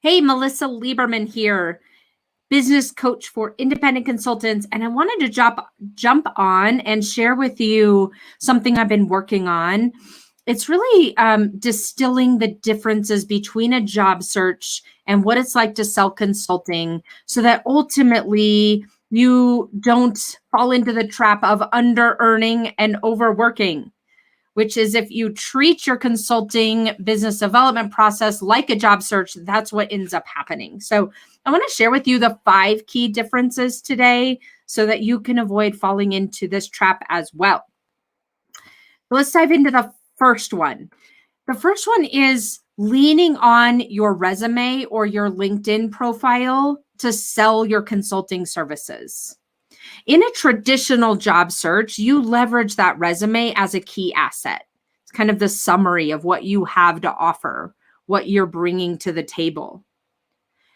Hey, Melissa Lieberman here, business coach for independent consultants. And I wanted to jump on and share with you something I've been working on. It's really distilling the differences between a job search and what it's like to sell consulting so that ultimately you don't fall into the trap of under earning and overworking, which is if you treat your consulting business development process like a job search, that's what ends up happening. So I want to share with you the 5 key differences today so that you can avoid falling into this trap as well. Let's dive into the first one. The first one is leaning on your resume or your LinkedIn profile to sell your consulting services. In a traditional job search, you leverage that resume as a key asset. It's kind of the summary of what you have to offer, what you're bringing to the table.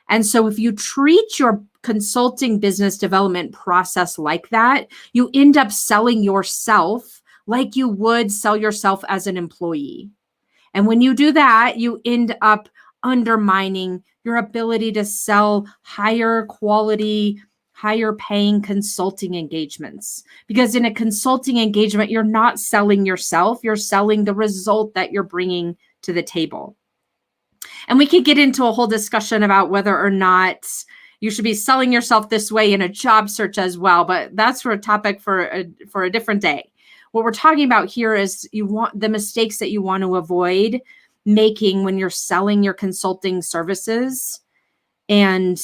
And so if you treat your consulting business development process like that, you end up selling yourself like you would sell yourself as an employee. And when you do that, you end up undermining your ability to sell higher quality, higher paying consulting engagements. Because in a consulting engagement, you're not selling yourself, you're selling the result that you're bringing to the table. And we could get into a whole discussion about whether or not you should be selling yourself this way in a job search as well, but that's for a topic for a different day. What we're talking about here is you want the mistakes that you want to avoid making when you're selling your consulting services, and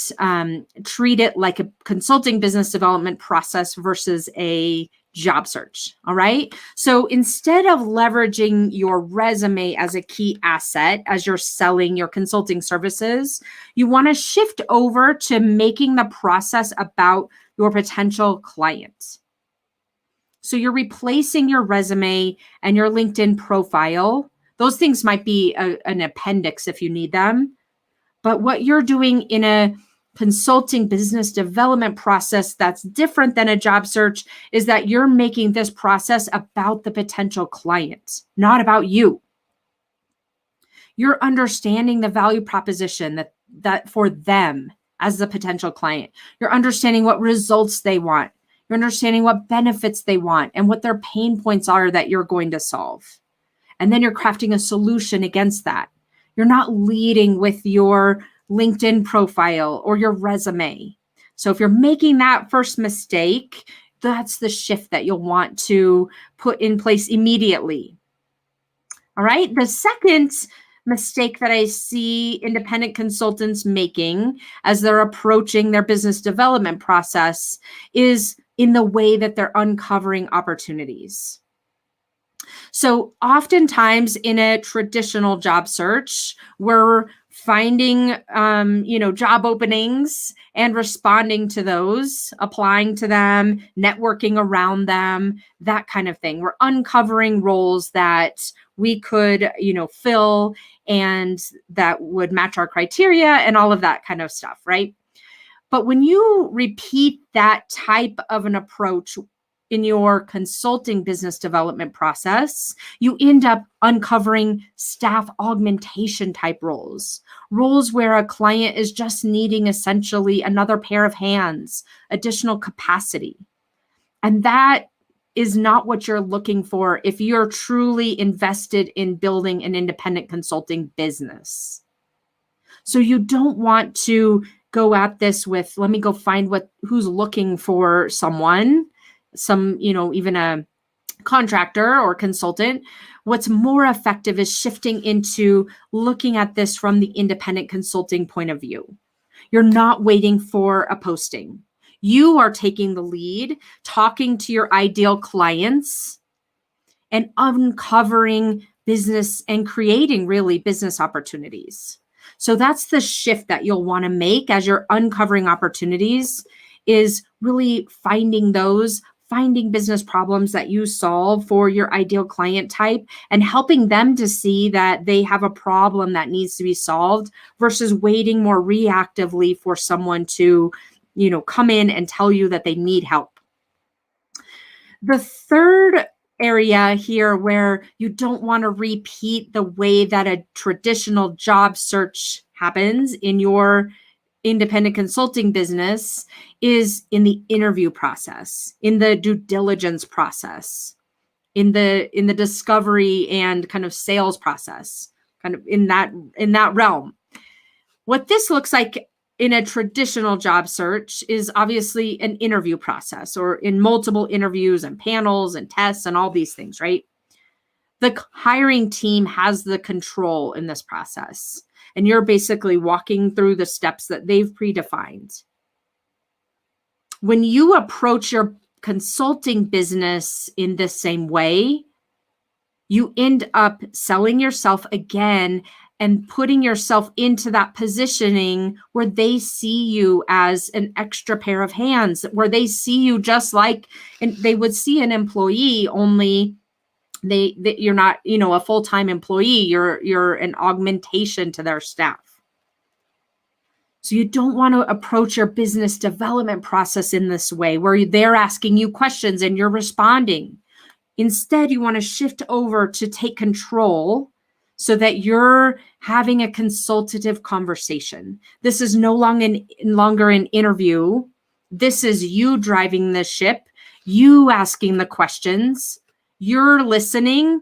treat it like a consulting business development process versus a job search. All right. So instead of leveraging your resume as a key asset as you're selling your consulting services, you want to shift over to making the process about your potential client. So you're replacing your resume and your LinkedIn profile. Those things might be an appendix if you need them. But what you're doing in a consulting business development process that's different than a job search is that you're making this process about the potential client, not about you. You're understanding the value proposition that for them as the potential client. You're understanding what results they want. You're understanding what benefits they want and what their pain points are that you're going to solve. And then you're crafting a solution against that. You're not leading with your LinkedIn profile or your resume. So if you're making that first mistake, that's the shift that you'll want to put in place immediately. All right. The second mistake that I see independent consultants making as they're approaching their business development process is in the way that they're uncovering opportunities. So oftentimes in a traditional job search, we're finding, job openings and responding to those, applying to them, networking around them, that kind of thing. We're uncovering roles that we could, fill and that would match our criteria and all of that kind of stuff, right? But when you repeat that type of an approach in your consulting business development process, you end up uncovering staff augmentation type roles where a client is just needing essentially another pair of hands, additional capacity. And that is not what you're looking for if you're truly invested in building an independent consulting business. So you don't want to go at this with, let me go find who's looking for someone, even a contractor or consultant. What's more effective is shifting into looking at this from the independent consulting point of view. You're not waiting for a posting. You are taking the lead, talking to your ideal clients and uncovering business and creating really business opportunities. So that's the shift that you'll want to make as you're uncovering opportunities, is really finding business problems that you solve for your ideal client type and helping them to see that they have a problem that needs to be solved versus waiting more reactively for someone to, come in and tell you that they need help. The third area here where you don't want to repeat the way that a traditional job search happens in your independent consulting business is in the interview process, in the due diligence process, in the discovery and kind of sales process, kind of in that realm. What this looks like in a traditional job search is obviously an interview process, or in multiple interviews and panels and tests and all these things, right? The hiring team has the control in this process, and you're basically walking through the steps that they've predefined. When you approach your consulting business in the same way, you end up selling yourself again and putting yourself into that positioning where they see you as an extra pair of hands, where they see you just like, and they would see an employee, only you're not, a full-time employee. You're an augmentation to their staff. So you don't want to approach your business development process in this way, where they're asking you questions and you're responding. Instead, you want to shift over to take control so that you're having a consultative conversation. This is no longer an interview. This is you driving the ship, you asking the questions, you're listening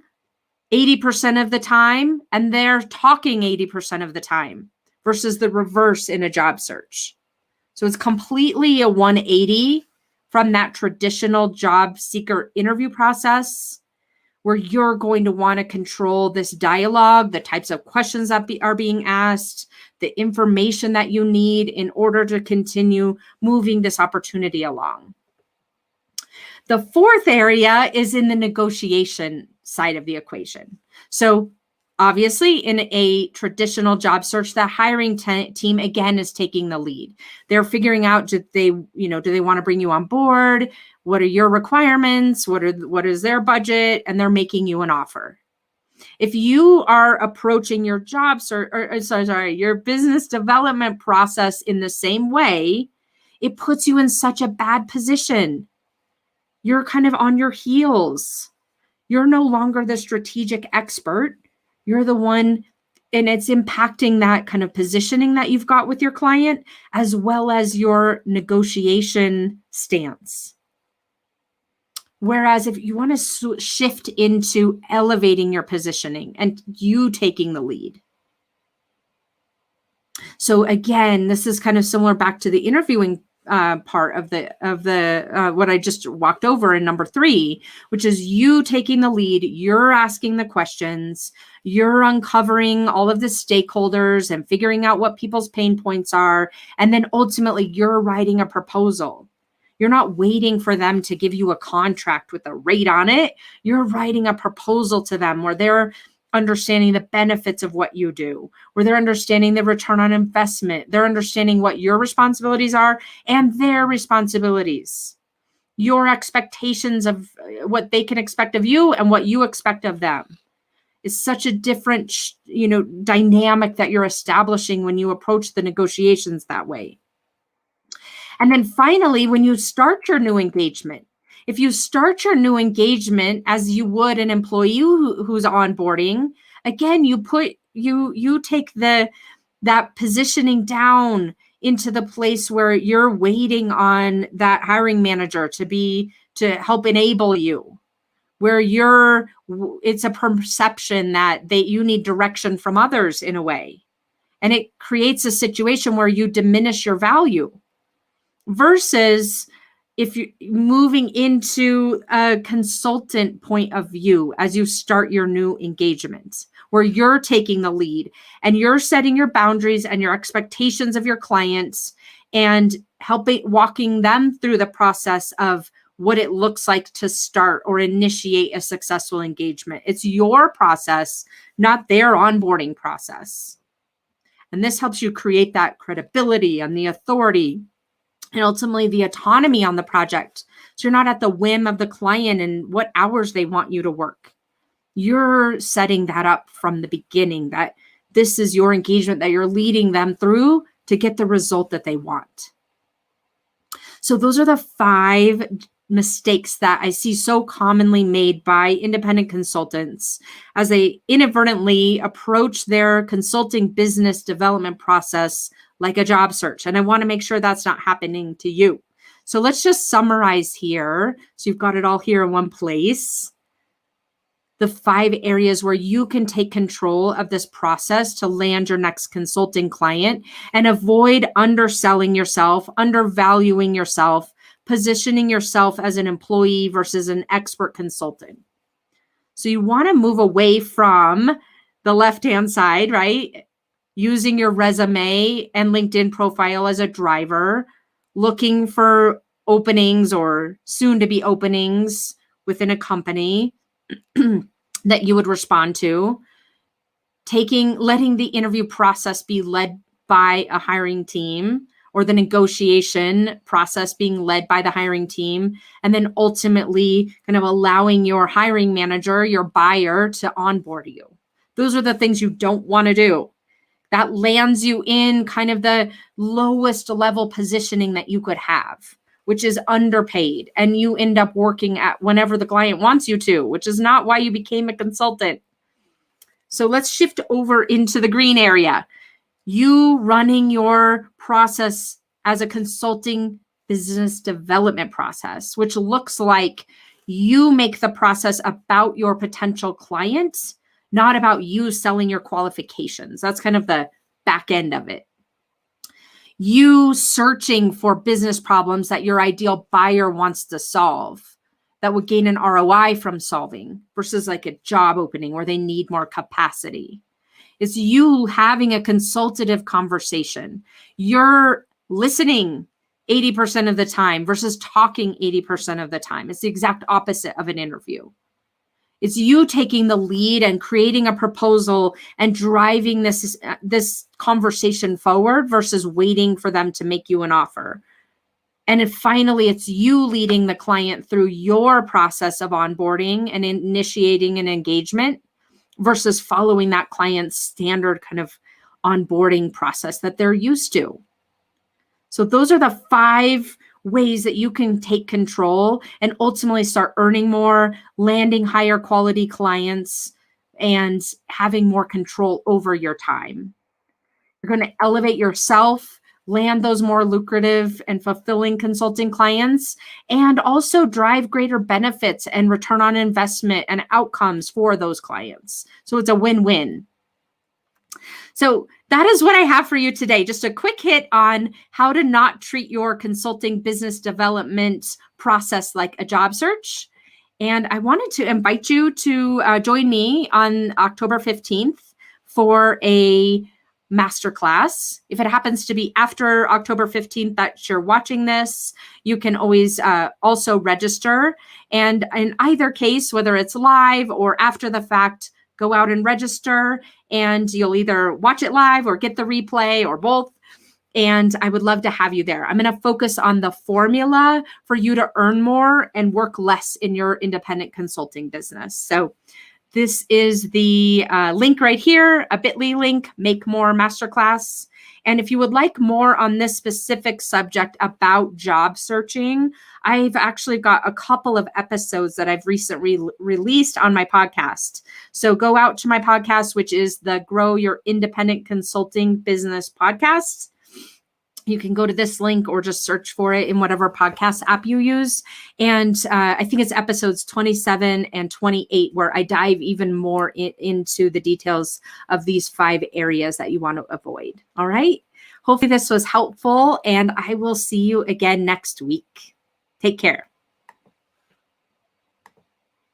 80% of the time, and they're talking 80% of the time, versus the reverse in a job search. So it's completely a 180 from that traditional job seeker interview process, where you're going to want to control this dialogue, the types of questions that are being asked, the information that you need in order to continue moving this opportunity along. The fourth area is in the negotiation side of the equation. So obviously, in a traditional job search, the hiring team, again, is taking the lead. They're figuring out, do they want to bring you on board? What are your requirements? What is their budget? And they're making you an offer. If you are approaching your job search, your business development process in the same way, it puts you in such a bad position. You're kind of on your heels. You're no longer the strategic expert. You're the one, and it's impacting that kind of positioning that you've got with your client, as well as your negotiation stance. Whereas if you want to shift into elevating your positioning and you taking the lead. So again, this is kind of similar back to the interviewing part of the what I just walked over in number 3, which is you taking the lead. You're asking the questions, you're uncovering all of the stakeholders and figuring out what people's pain points are, and then ultimately you're writing a proposal. You're not waiting for them to give you a contract with a rate on it. You're writing a proposal to them where they're understanding the benefits of what you do, where they're understanding the return on investment. They're understanding what your responsibilities are and their responsibilities, your expectations of what they can expect of you and what you expect of them. Is such a different, dynamic that you're establishing when you approach the negotiations that way. And then finally, when you start your new engagement, if you start your new engagement as you would an employee who's onboarding, again, you take that positioning down into the place where you're waiting on that hiring manager to help enable you, where it's a perception that you need direction from others in a way. And it creates a situation where you diminish your value. Versus if you're moving into a consultant point of view as you start your new engagement, where you're taking the lead and you're setting your boundaries and your expectations of your clients and walking them through the process of what it looks like to start or initiate a successful engagement. It's your process, not their onboarding process. And this helps you create that credibility and the authority and ultimately the autonomy on the project. So you're not at the whim of the client and what hours they want you to work. You're setting that up from the beginning, that this is your engagement that you're leading them through to get the result that they want. So those are the 5 mistakes that I see so commonly made by independent consultants as they inadvertently approach their consulting business development process like a job search. And I want to make sure that's not happening to you. So let's just summarize here. So you've got it all here in one place. The 5 areas where you can take control of this process to land your next consulting client and avoid underselling yourself, undervaluing yourself, positioning yourself as an employee versus an expert consultant. So you want to move away from the left-hand side, right? Using your resume and LinkedIn profile as a driver, looking for openings or soon to be openings within a company that you would respond to, letting the interview process be led by a hiring team, or the negotiation process being led by the hiring team, and then ultimately kind of allowing your hiring manager, your buyer, to onboard you. Those are the things you don't want to do. That lands you in kind of the lowest level positioning that you could have, which is underpaid, and you end up working at whenever the client wants you to, which is not why you became a consultant. So let's shift over into the green area. You running your process as a consulting business development process, which looks like you make the process about your potential clients, not about you selling your qualifications. That's kind of the back end of it. You searching for business problems that your ideal buyer wants to solve that would gain an ROI from solving versus like a job opening where they need more capacity. It's you having a consultative conversation. You're listening 80% of the time versus talking 80% of the time. It's the exact opposite of an interview. It's you taking the lead and creating a proposal and driving this conversation forward versus waiting for them to make you an offer. And finally, it's you leading the client through your process of onboarding and initiating an engagement versus following that client's standard kind of onboarding process that they're used to. So those are the 5 ways that you can take control and ultimately start earning more, landing higher quality clients, and having more control over your time. You're going to elevate yourself, land those more lucrative and fulfilling consulting clients, and also drive greater benefits and return on investment and outcomes for those clients. So it's a win-win. So that is what I have for you today. Just a quick hit on how to not treat your consulting business development process like a job search. And I wanted to invite you to join me on October 15th for a masterclass. If it happens to be after October 15th that you're watching this, you can always also register. And in either case, whether it's live or after the fact, go out and register, and you'll either watch it live or get the replay or both. And I would love to have you there. I'm going to focus on the formula for you to earn more and work less in your independent consulting business. So this is the link right here, a bit.ly link, Make More Masterclass. And if you would like more on this specific subject about job searching, I've actually got a couple of episodes that I've recently released on my podcast. So go out to my podcast, which is the Grow Your Independent Consulting Business podcast. You can go to this link or just search for it in whatever podcast app you use. And I think it's episodes 27 and 28 where I dive even more into the details of these 5 areas that you want to avoid. All right. Hopefully this was helpful, and I will see you again next week. Take care.